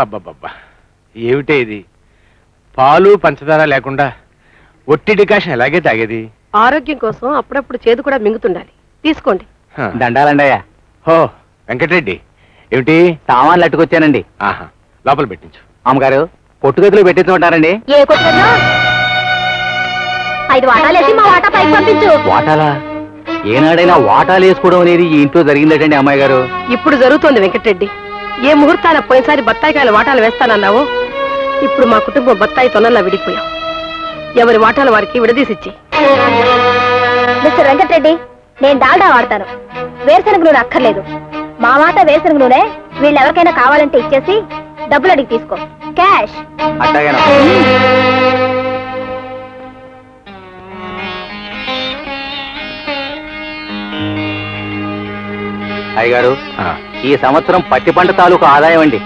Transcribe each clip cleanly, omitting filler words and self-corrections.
అబ్బబ్బబ్బా, ఏమిటే ఇది? పాలు పంచదార లేకుండా ఒట్టి డికాషన్ ఎలాగే తాగేది? ఆరోగ్యం కోసం అప్పుడప్పుడు చేదు కూడా మింగుతుండాలి. తీసుకోండి. దండాలండయ్యా. హో వెంకటరెడ్డి, ఏమిటి? సామాన్లు అట్టుకొచ్చానండి. ఆహా, లోపల పెట్టించు. అమ్మగారు పొట్టుగదిలో పెట్టించుకుంటారండి. ఏ కొట్టన్నా 5 వాటాలేసి మా వాటా పైకి పంపించు. వాటాలా? ఏనాడైనా వాటాలు వేసుకోవడం అనేది ఈ ఇంట్లో జరిగిందటండి అమ్మాయి గారు? ఇప్పుడు జరుగుతోంది వెంకటరెడ్డి. ఏ ముహూర్తాన పోయినసారి బత్తాయికాయల వాటాలు వేస్తానన్నావు. ఇప్పుడు మా కుటుంబం బత్తాయి తొనల్లా విడిపోయాం. ఎవరి వాటాలు వారికి విడదీసిచ్చి. మిస్టర్ వెంకటరెడ్డి, నేను డాల్డా వాడతాను. వేరుశనగ నూనె అక్కర్లేదు. మా వాటా వేరుశనగ నూనె వీళ్ళు ఎవరికైనా కావాలంటే ఇచ్చేసి డబ్బులు అడిగి తీసుకో. క్యాష్. అట్లాగేనా? అయ్యగారు, ఈ సంవత్సరం పత్తి పంట తాలూకు ఆదాయం అండి.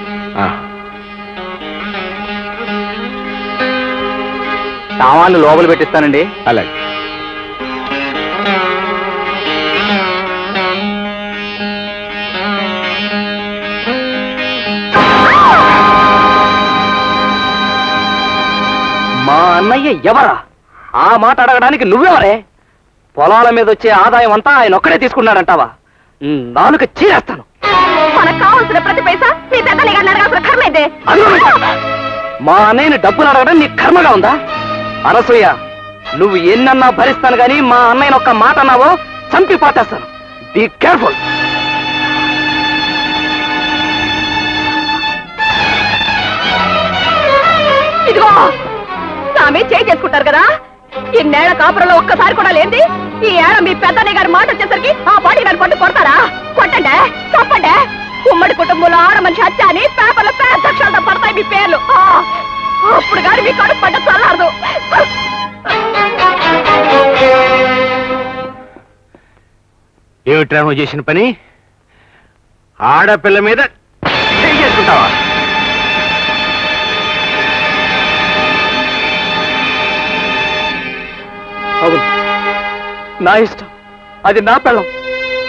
సామాన్లు లోపల పెట్టిస్తానండి. అలాగే. మా అన్నయ్య ఎవరా? ఆ మాట అడగడానికి నువ్వెవరే? పొలాల మీద వచ్చే ఆదాయం అంతా ఆయన ఒక్కడే తీసుకున్నాడంటావా? నాలుక చీరేస్తాను. మనకు కావాల్సిన ప్రతి పైసా నీ పెద్దలు అడగాల్సిన కర్మైతే. మా అన్నయ్యని డబ్బులు అడగడం నీ కర్మగా ఉందా? అనసూయ, నువ్వు ఎన్నన్నా భరిస్తాను గాని మా అన్నయ్యని ఒక్క మాట అన్నావో చంపి పాటేస్తాను. Be careful. ఇదిగో నా మీద చేయి చేసుకుంటారు కదా. ఇన్నేళ్ల కాపురంలో ఒక్కసారి కూడా లేంది. ఈ ఏడ మీ పెద్దన్నయ్య గారి మాట వచ్చేసరికి ఆ పాటి గారి పట్టు కొడతారా? కొట్టండి, తప్పండి. ఉమ్మడి కుటుంబంలో ఆడ మనిషి హత్య అని పేపర్లో పెద్ద అక్షరాలతో పడతాయి మీ పేర్లు. అప్పుడు గాని మీ కడుపు పడ్డ చల్లారదు. ఏమిట్రా నువ్వు చేసిన పని? ఆడపిల్ల మీద చేసుకుంటావా? అవును, నా ఇష్టం. అది నా పెళ్ళం.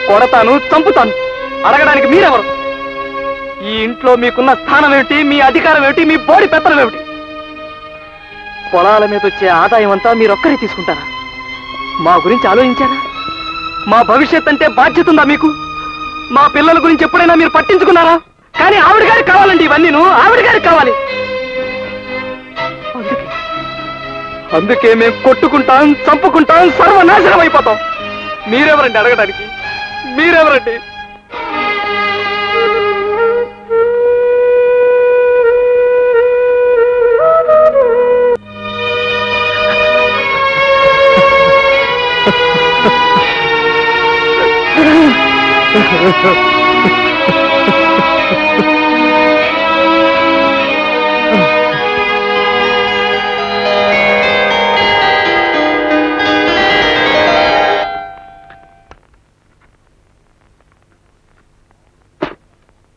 కొడతాను, చంపుతాను. అడగడానికి మీరెవరు? ఈ ఇంట్లో మీకున్న స్థానం ఏమిటి? మీ అధికారం ఏమిటి? మీ బోడి పెత్తనం ఏమిటి? పొలాల మీద వచ్చే ఆదాయం అంతా మీరొక్కరే తీసుకుంటారా? మా గురించి ఆలోచించారా? మా భవిష్యత్ అంటే బాధ్యత ఉందా మీకు? మా పిల్లల గురించి ఎప్పుడైనా మీరు పట్టించుకున్నారా? కానీ ఆవిడ గారికి కావాలండి ఇవన్నీ. ఆవిడ గారికి కావాలి. అందుకే మేము కొట్టుకుంటాం, చంపుకుంటాం, సర్వనాశనం అయిపోతాం. మీరెవరండి అడగడానికి? మీరెవరండి?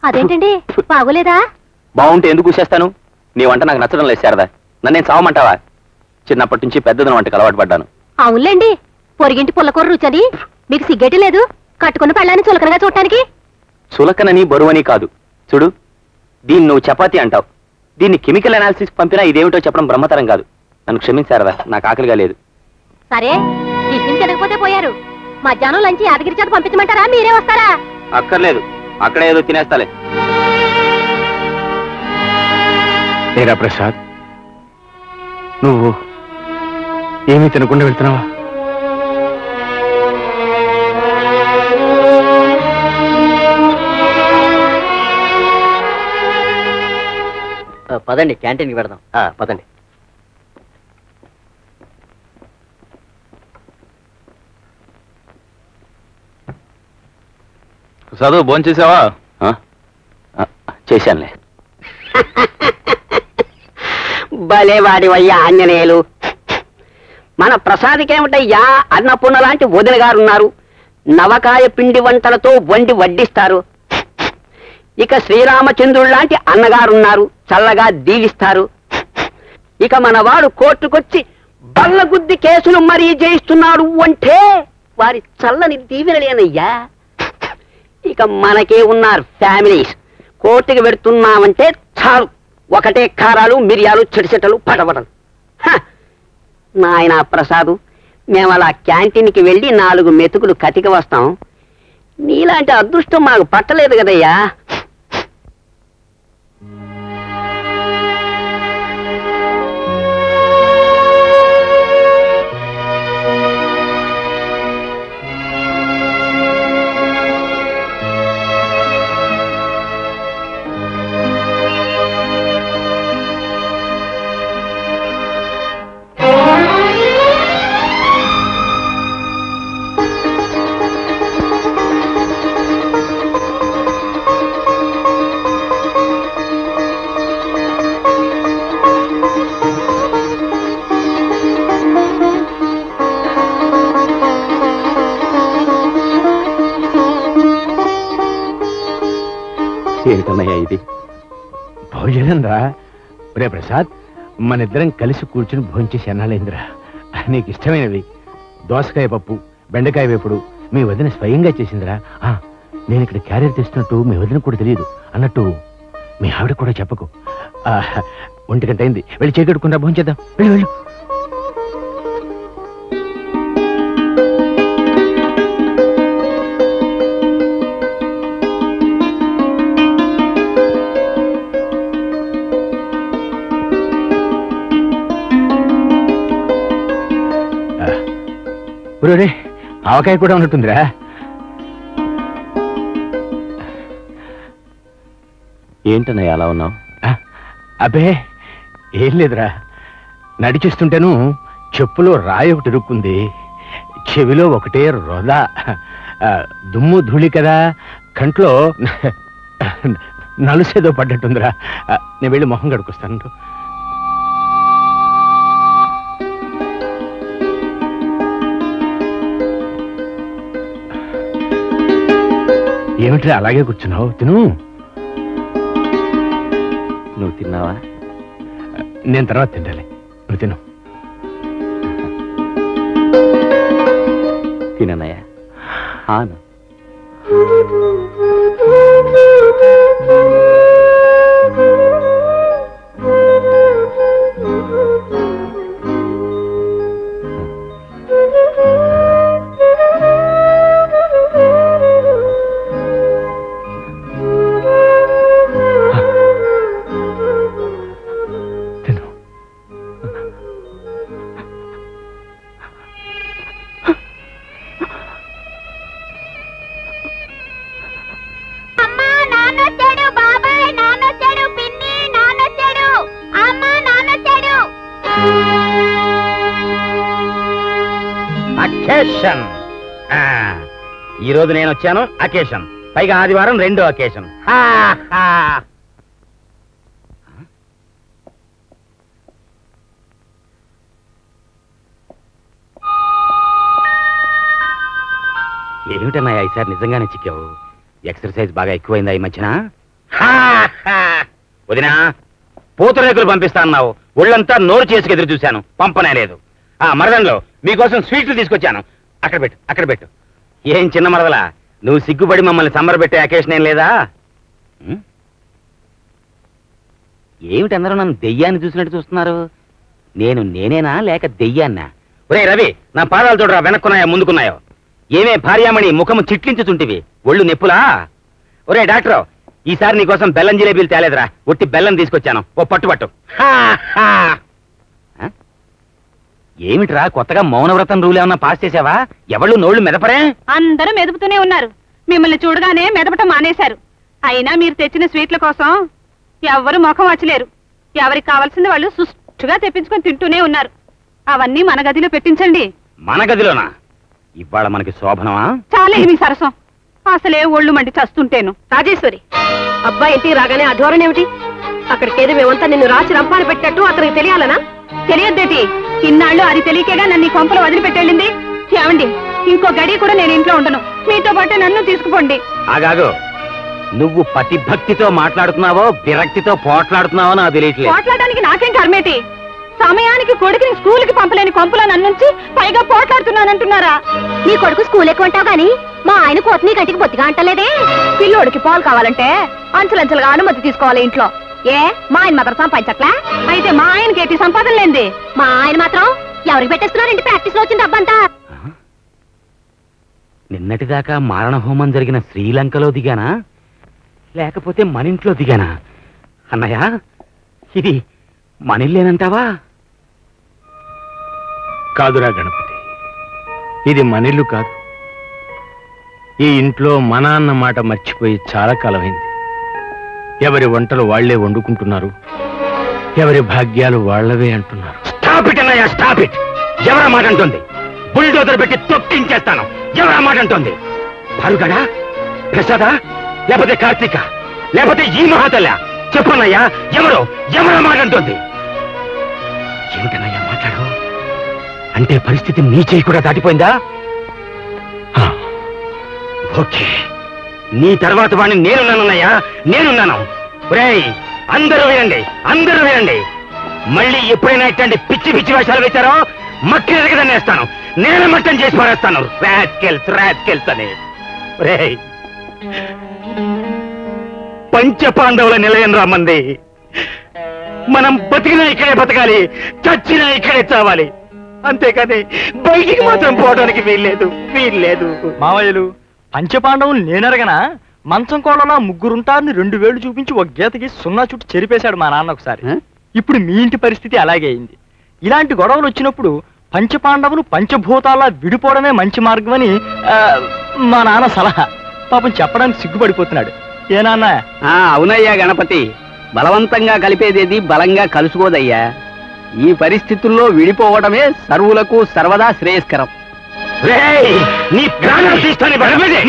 అదేంటండి, బాగోలేదా? బాగుంటే ఎందుకు చూసేస్తాను? నీ వంట నాకు నచ్చడం లేదు శారదా. నన్నేం చావమంటావా? చిన్నప్పటి నుంచి పెద్దదన వంటకు అలవాటు పడ్డాను. అవునులేండి, పొరిగింటి పుల్లకూర రుచని మీకు సిగ్గేటి లేదు. కట్టుకున్న పెళ్ళాన్ని చులకనగా చూడటానికి. చులకనని బరువని కాదు. చూడు, దీన్ని నువ్వు చపాతీ అంటావు. దీన్ని కెమికల్ అనాలిసిస్ పంపినా ఇదేమిటో చెప్పడం బ్రహ్మతరం కాదు. నన్ను క్షమించారదా, నాకు ఆకలిగా లేదు. సరే, టిఫిన్ తినకపోతే పోయారు. మధ్యాహ్నం లంచ్ యాదగిరి చేత పంపించమంటారా? మీరే వస్తారా? అక్కర్లేదు, అక్కడే ఏదో తినేస్తాలే. ఏరా ప్రసాద్, నువ్వు ఏమీ తినకుండా వెళ్తున్నావా? పదండి, క్యాంటీన్కి పెడదాం. పదండి. చదువు భోంచేసావా? చేశానులే. భలేవాడివయ్యా ఆంజనేయులు. మన ప్రసాద్కేమిటయ్యా, అన్నపూర్ణ లాంటి వదిన గారున్నారు. నవకాయ పిండి వంటలతో వండి వడ్డిస్తారు. ఇక శ్రీరామచంద్రుడు లాంటి అన్నగారున్నారు, చల్లగా దీవిస్తారు. ఇక మనవాడు కోర్టుకొచ్చి బల్లగుద్ది కేసులు మరీ జయిస్తున్నాడు అంటే వారి చల్లని దీవెనలేనయ్యా. ఇక మనకే ఉన్నారు ఫ్యామిలీస్. కోర్టుకి పెడుతున్నామంటే చాలు, ఒకటే కారాలు మిరియాలు చెడిచెట్టలు పటపటలు. నాయన ప్రసాదు, మేము అలా క్యాంటీన్కి వెళ్ళి 4 మెతుకులు కతికి వస్తాం. నీలాంటి అదృష్టం మాకు పట్టలేదు కదయ్యా. ఏమిటన్నయ్యా ఇది? భోజనం రా. రే ప్రసాద్, మన ఇద్దరం కలిసి కూర్చుని భోంచేసి అన్నాలేంద్రా. నీకు ఇష్టమైనవి దోసకాయ పప్పు, బెండకాయ వేపుడు మీ వదిన స్వయంగా చేసిందిరా. నేను ఇక్కడ క్యారియర్ తెస్తున్నట్టు మీ వదిన కూడా తెలియదు. అన్నట్టు మీ ఆవిడ కూడా చెప్పకు. 1 గంట అయింది, వెళ్ళి చేకట్టుకుంటా భోంచేద్దాం. వెళ్ళు వెళ్ళు. రే, ఆవకాయ కూడా ఉన్నట్టుందిరా. ఏంటన్నయ్య అలా ఉన్నావు? అబ్బే ఏం లేదురా, నడిచిస్తుంటేను చెప్పులో రాయి ఒకటి ఇరుక్కుంది, చెవిలో ఒకటే రొద, దుమ్ము ధూళి కదా, కంట్లో నలుసేదో పడ్డట్టుందిరా. నేను వెళ్ళి మొహం కడుకొస్తాను. ఏమిట్రా అలాగే కూర్చున్నావు? తిను. నువ్వు తిన్నావా? నేను తర్వాత తింటాలి, నువ్వు తిను. తినన్నయ్య. ఆను. ఈ రోజు నేను వచ్చాను అకేషన్, పైగా ఆదివారం 2వ అకేషన్. ఏమిటన్నాయా ఈసారి నిజంగానే చిక్కావు? ఎక్సర్సైజ్ బాగా ఎక్కువైందా ఈ మధ్యన? వదినా, పూతరేకులు పంపిస్తాన్నావు, ఒళ్ళంతా నోరు చేసుకు ఎదురు చూశాను, పంపనే లేదు. మరదంలో మీకోసం స్వీట్లు తీసుకొచ్చాను, అక్కడ పెట్టు, అక్కడ పెట్టు. ఏం చిన్న మరదలా, నువ్వు సిగ్గుపడి మమ్మల్ని సంబరపెట్టే అకేషన్ ఏం లేదా? ఏమిటి అందరూ నన్ను దెయ్యాన్ని చూసినట్టు చూస్తున్నారు? నేనేనా లేక దెయ్యాన్నా? ఒరే రవి, నా పాదాలు చూడరా, వెనక్కున్నాయో ముందుకున్నాయో? ఏమే భార్యామణి ముఖము చిట్లించుతుంటివి, ఒళ్ళు నెప్పులా? ఒరే డాక్టర్, ఈసారి నీకోసం బెల్లం జిలేబీలు తేలేదురా, ఒట్టి బెల్లం తీసుకొచ్చాను, ఓ పట్టు. ఏమిట్రా కొత్తగా మౌనవ్రతం రూల్ ఏమన్నా పాస్ చేసావా? ఎవళ్ళు నోళ్లు మెదపరే? అందరూ మెదుపుతూనే ఉన్నారు, మిమ్మల్ని చూడగానే మెదపటం మానేశారు. అయినా మీరు తెచ్చిన స్వీట్ల కోసం ఎవ్వరూ ముఖం వచ్చలేరు. ఎవరికి కావాల్సింది వాళ్ళు సుష్టుగా తెప్పించుకొని తింటూనే ఉన్నారు. అవన్నీ మన గదిలో పెట్టించండి. మన గదిలోనా? ఇవాళ మనకి శోభనమా? చాలేదు మీ సరసం, అసలే ఒళ్ళు మండి చస్తుంటేను. రాజేశ్వరి, అబ్బాయి ఇంటికి రాగానే ఆ ధోరణేమిటి? అక్కడికేదో మేమంతా నిన్ను రాసి రంపాన పెట్టినట్టు అతనికి తెలియాలనా? తెలియద్దేటి, ఇన్నాళ్ళు అది తెలియకేగా నన్ను ఈ కొంపలో వదిలిపెట్టెళ్ళింది. ఏమండి, ఇంకో గడి కూడా నేను ఇంట్లో ఉండను, మీతో పాటు నన్ను తీసుకుపోండి. ఆగాగు, నువ్వు పతిభక్తితో మాట్లాడుతున్నావో విరక్తితో పోట్లాడుతున్నావో నాకు తెలియట్లేదు. పోట్లాడడానికి నాకేం కర్మేటి? సమయానికి కొడుకుని స్కూల్కి పంపలేని కొంపలో నన్నుంచి పైగా పోట్లాడుతున్నానంటున్నారా? నీ కొడుకు స్కూల్ ఎక్కువ ఉంటావు గాని మా ఆయన కోత నీ గట్టికి బొత్తిగా అంటలేదే. పిల్లోడికి పాలు కావాలంటే అంచెలంచెలుగా అనుమతి తీసుకోవాలి ఇంట్లో. ఏ మా ఆయన మాత్రం సంపాదించట్లా? అయితే మా ఆయనకి ఎట్టి సంపాదన లేంది. మా ఆయన మాత్రం ఎవరికి పెట్టేస్తున్నారంటే ప్రాక్టీస్ లో వచ్చిన డబ్బంతా. నిన్నటిదాకా మారణ హోమం జరిగిన శ్రీలంకలో దిగానా లేకపోతే మన ఇంట్లో దిగానా? అన్నయ్య, ఇది మనిల్లేనంటావా? కాదురా గణపతి, ఇది మనిల్లు కాదు. ఈ ఇంట్లో మన అన్న మాట మర్చిపోయి చాలా కాలమైంది. ఎవరి వంటలు వాళ్లే వండుకుంటున్నారు, ఎవరి భాగ్యాలు వాళ్లవే అంటున్నారు. స్టాప్ ఇట్ అన్నయ్య, స్టాప్ ఇట్. ఎవరా మాట అంటుంది? బుల్డోజర్ పెట్టి తొక్కించేస్తాను. ఎవరా మాట అంటుంది? భారుగడా, ప్రసాదా, లేకపోతే కార్తీక, లేకపోతే ఈ మహాతల్య? చెప్పన్నయ్యా, ఎవరా మాట అంటుంది? ఏమిటన్నయ్యా మాట్లాడు? అంటే పరిస్థితి నీ చేయి కూడా దాటిపోయిందా? ఓకే, నీ తర్వాత వాడిని నేనున్నానన్నయ్యా, నేనున్నాను. ఒరేయ్, అందరూ వినండి. మళ్ళీ ఎప్పుడైనా ఇట్లాంటి పిచ్చి పిచ్చి వేషాలు వేశారో మట్టి ఎరగదనేస్తాను. నేను మట్టం చేసి పారేస్తాను. రాస్కెల్స్ అని. ఒరేయ్, పంచపాండవుల నిలయం రామంది. మనం బతికినా ఇక్కడే బతకాలి, చచ్చినా ఇక్కడే చావాలి. అంతేకాని బయటికి మాత్రం పోవడానికి వీల్లేదు. మావయ్యలు, పంచపాండవులు నేనరగనా? మంచం కోడలా ముగ్గురుంటారని 2 వేళ్లు చూపించి ఒక గీతకి 0 చుట్టూ చెరిపేశాడు మా నాన్న ఒకసారి. ఇప్పుడు మీ ఇంటి పరిస్థితి అలాగే అయింది. ఇలాంటి గొడవలు వచ్చినప్పుడు పంచపాండవులు పంచభూతాలా విడిపోవడమే మంచి మార్గం అని మా నాన్న సలహా. పాపం చెప్పడానికి సిగ్గుపడిపోతున్నాడు. ఏ నాన్న? అవునయ్యా గణపతి, బలవంతంగా కలిపేదేది బలంగా కలుసుకోదయ్యా. ఈ పరిస్థితుల్లో విడిపోవడమే సర్వులకు సర్వదా శ్రేయస్కరం. నీ ప్రాణాలు తీస్తాను.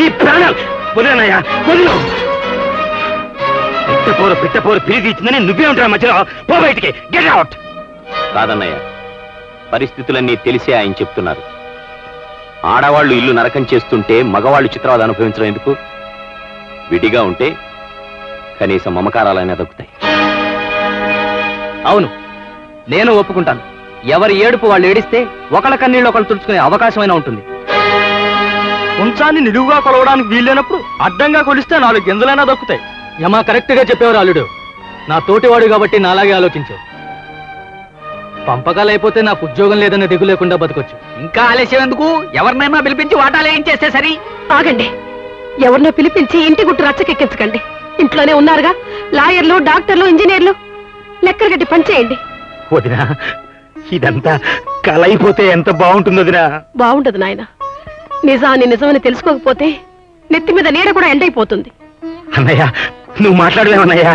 నీ ప్రాణాలు వదిలేనయ్యా, వదిలు. పిట్టపోరు పిలి తీసిందని నువ్వే ఉంటావు మధ్యలో. పో బయటికి, గెట్ అవుట్. కాదన్నయ్య, పరిస్థితులన్నీ తెలిసే ఆయన చెప్తున్నారు. ఆడవాళ్లు ఇల్లు నరకం చేస్తుంటే మగవాళ్ళు చిత్రవద అనుభవించడం ఎందుకు? విడిగా ఉంటే కనీసం మమకారాలైనా దక్కుతాయి. అవును, నేను ఒప్పుకుంటాను. ఎవరి ఏడుపు వాళ్ళు ఏడిస్తే ఒకళ్ళ కన్నీళ్ళు ఒకళ్ళు తుడుచుకునే అవకాశమైనా ఉంటుంది. కొంచాన్ని నిలువుగా కొలవడానికి వీల్లేనప్పుడు అడ్డంగా కొలిస్తే 4 గింజలైనా దక్కుతాయి. యమా కరెక్ట్ గా చెప్పేవారు అల్లుడు. నా తోటివాడు కాబట్టి నాలాగే ఆలోచించు. పంపకాలు అయిపోతే నాకు ఉద్యోగం లేదన్న దిగు లేకుండా బతకొచ్చు. ఇంకా ఆలస్యం ఎందుకు? ఎవరినైనా పిలిపించి వాటాలు ఏం చేస్తే సరి. ఆగండి, ఎవరినో పిలిపించి ఇంటి గుట్టు రచ్చకెక్కించకండి. ఇంట్లోనే ఉన్నారుగా లాయర్లు, డాక్టర్లు, ఇంజనీర్లు. లెక్కలు గట్టి పనిచేయండి. వదినా, ఇదంతా కలైపోతే ఎంత బాగుంటుంది వదినా. బాగుంటది నాయన. నిజమని తెలుసుకోకపోతే నెత్తి మీద నీడ కూడా ఎండైపోతుంది. అన్నయ్య, నువ్వు మాట్లాడలేవన్నయ్యా.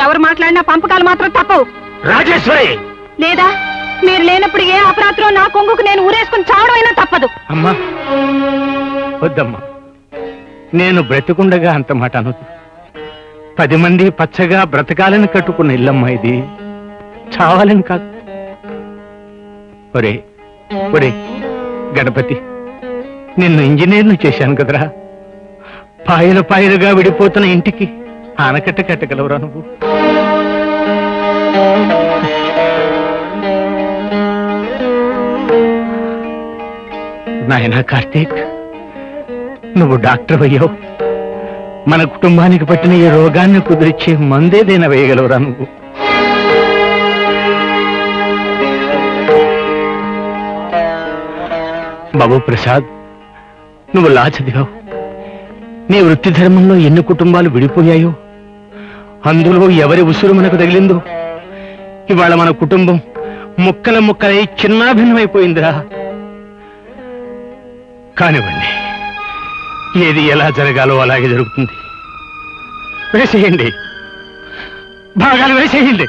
ఎవరు మాట్లాడినా పంపకాలు మాత్రం తప్పవు. రాజేశ్వరి, లేదా మీరు లేనప్పుడు ఏ అపరాత్రం నా కొంగుకు నేను ఊరేసుకుని చావడం అయినా తప్పదు. అమ్మా, వద్దమ్మా. నేను బ్రతికుండగా అంత మాట అనొద్దు. 10 మంది పచ్చగా బ్రతకాలని కట్టుకున్న ఇల్లమ్మా ఇది, చావాలని కాదు. ఒరే గణపతి, నిన్ను ఇంజనీర్ను చేశాను కదరా. పాయలుగా విడిపోతున్న ఇంటికి ఆనకట్ట కట్టగలవురా నువ్వు? నాయనా కార్తీక్, నువ్వు డాక్టర్ అయ్యావు. మన కుటుంబానికి పట్టిన ఈ రోగాన్ని కుదిరిచ్చే మందేదైనా వేయగలవురా నువ్వు? బాబు ప్రసాద్, నువ్వు లా చదివావు. నీ వృత్తి ధర్మంలో ఎన్ని కుటుంబాలు విడిపోయాయో, అందులో ఎవరి ఉసురు మనకు తగిలిందో. ఇవాళ మన కుటుంబం ముక్కలై చిన్నాభిన్నమైపోయిందిరా. కానివ్వండి, ఏది ఎలా జరగాలో అలాగే జరుగుతుంది. వేసేయండి, భాగాలు వేసేయండి.